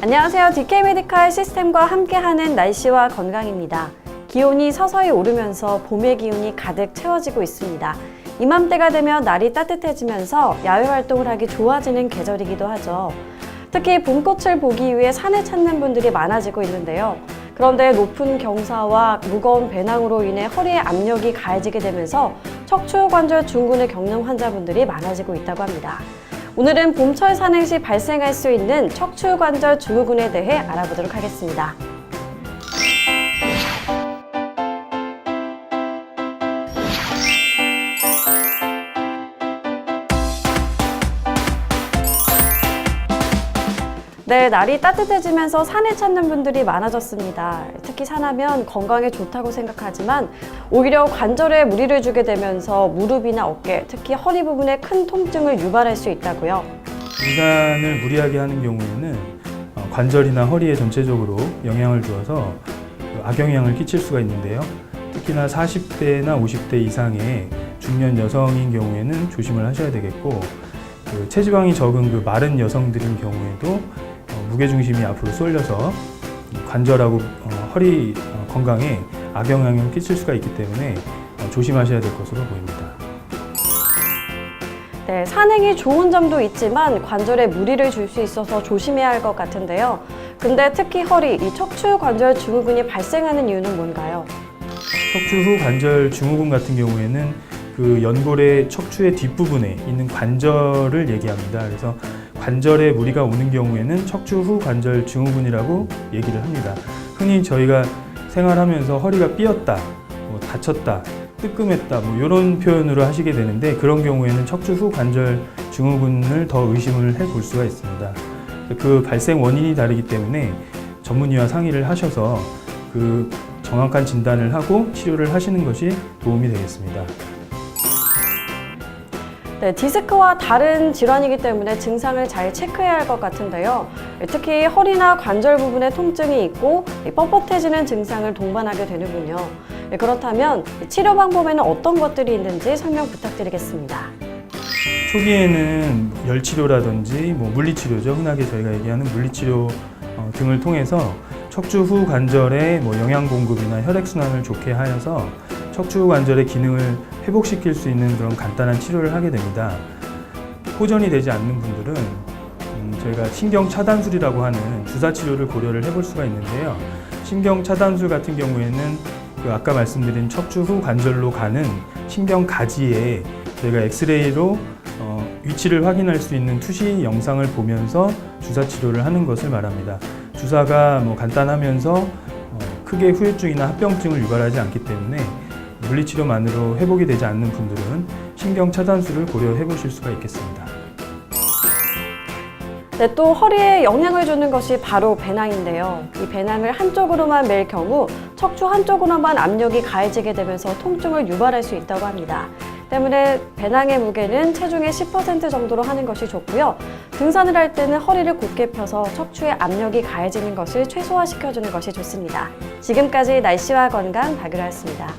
안녕하세요. DK메디칼 시스템과 함께하는 날씨와 건강입니다. 기온이 서서히 오르면서 봄의 기운이 가득 채워지고 있습니다. 이맘때가 되면 날이 따뜻해지면서 야외 활동을 하기 좋아지는 계절이기도 하죠. 특히 봄꽃을 보기 위해 산을 찾는 분들이 많아지고 있는데요. 그런데 높은 경사와 무거운 배낭으로 인해 허리에 압력이 가해지게 되면서 척추관절 증후군을 겪는 환자분들이 많아지고 있다고 합니다. 오늘은 봄철 산행 시 발생할 수 있는 척추관절 증후군에 대해 알아보도록 하겠습니다. 네, 날이 따뜻해지면서 산을 찾는 분들이 많아졌습니다. 특히 산하면 건강에 좋다고 생각하지만 오히려 관절에 무리를 주게 되면서 무릎이나 어깨, 특히 허리 부분에 큰 통증을 유발할 수 있다고요. 등산을 무리하게 하는 경우에는 관절이나 허리에 전체적으로 영향을 주어서 악영향을 끼칠 수가 있는데요. 특히나 40대나 50대 이상의 중년 여성인 경우에는 조심을 하셔야 되겠고, 체지방이 적은 마른 여성들인 경우에도 무게중심이 앞으로 쏠려서 관절하고 허리 건강에 악영향을 끼칠 수가 있기 때문에 조심하셔야 될 것으로 보입니다. 네, 산행이 좋은 점도 있지만 관절에 무리를 줄 수 있어서 조심해야 할 것 같은데요. 근데 특히 허리, 이 척추관절 증후군이 발생하는 이유는 뭔가요? 척추 후 관절 증후군 같은 경우에는 연골의 척추의 뒷부분에 있는 관절을 얘기합니다. 그래서 관절에 무리가 오는 경우에는 척추 후 관절 증후군이라고 얘기를 합니다. 흔히 저희가 생활하면서 허리가 삐었다, 다쳤다, 뜨끔했다 이런 표현으로 하시게 되는데, 그런 경우에는 척추 후 관절 증후군을 더 의심을 해볼 수가 있습니다. 그 발생 원인이 다르기 때문에 전문의와 상의를 하셔서 정확한 진단을 하고 치료를 하시는 것이 도움이 되겠습니다. 네, 디스크와 다른 질환이기 때문에 증상을 잘 체크해야 할 것 같은데요. 특히 허리나 관절 부분에 통증이 있고 뻣뻣해지는 증상을 동반하게 되는군요. 그렇다면 치료 방법에는 어떤 것들이 있는지 설명 부탁드리겠습니다. 초기에는 열치료라든지 물리치료죠. 흔하게 저희가 얘기하는 물리치료 등을 통해서 척추 후 관절에 영양 공급이나 혈액순환을 좋게 하여서 척추 관절의 기능을 회복시킬 수 있는 그런 간단한 치료를 하게 됩니다. 호전이 되지 않는 분들은 저희가 신경 차단술이라고 하는 주사 치료를 고려를 해볼 수가 있는데요. 신경 차단술 같은 경우에는 아까 말씀드린 척추 후 관절로 가는 신경 가지에 저희가 엑스레이로 위치를 확인할 수 있는 투시 영상을 보면서 주사 치료를 하는 것을 말합니다. 주사가 간단하면서 크게 후유증이나 합병증을 유발하지 않기 때문에 물리치료만으로 회복이 되지 않는 분들은 신경 차단술을 고려해 보실 수가 있겠습니다. 네, 또 허리에 영향을 주는 것이 바로 배낭인데요. 이 배낭을 한쪽으로만 멜 경우 척추 한쪽으로만 압력이 가해지게 되면서 통증을 유발할 수 있다고 합니다. 때문에 배낭의 무게는 체중의 10% 정도로 하는 것이 좋고요. 등산을 할 때는 허리를 곧게 펴서 척추에 압력이 가해지는 것을 최소화시켜주는 것이 좋습니다. 지금까지 날씨와 건강 박유라였습니다.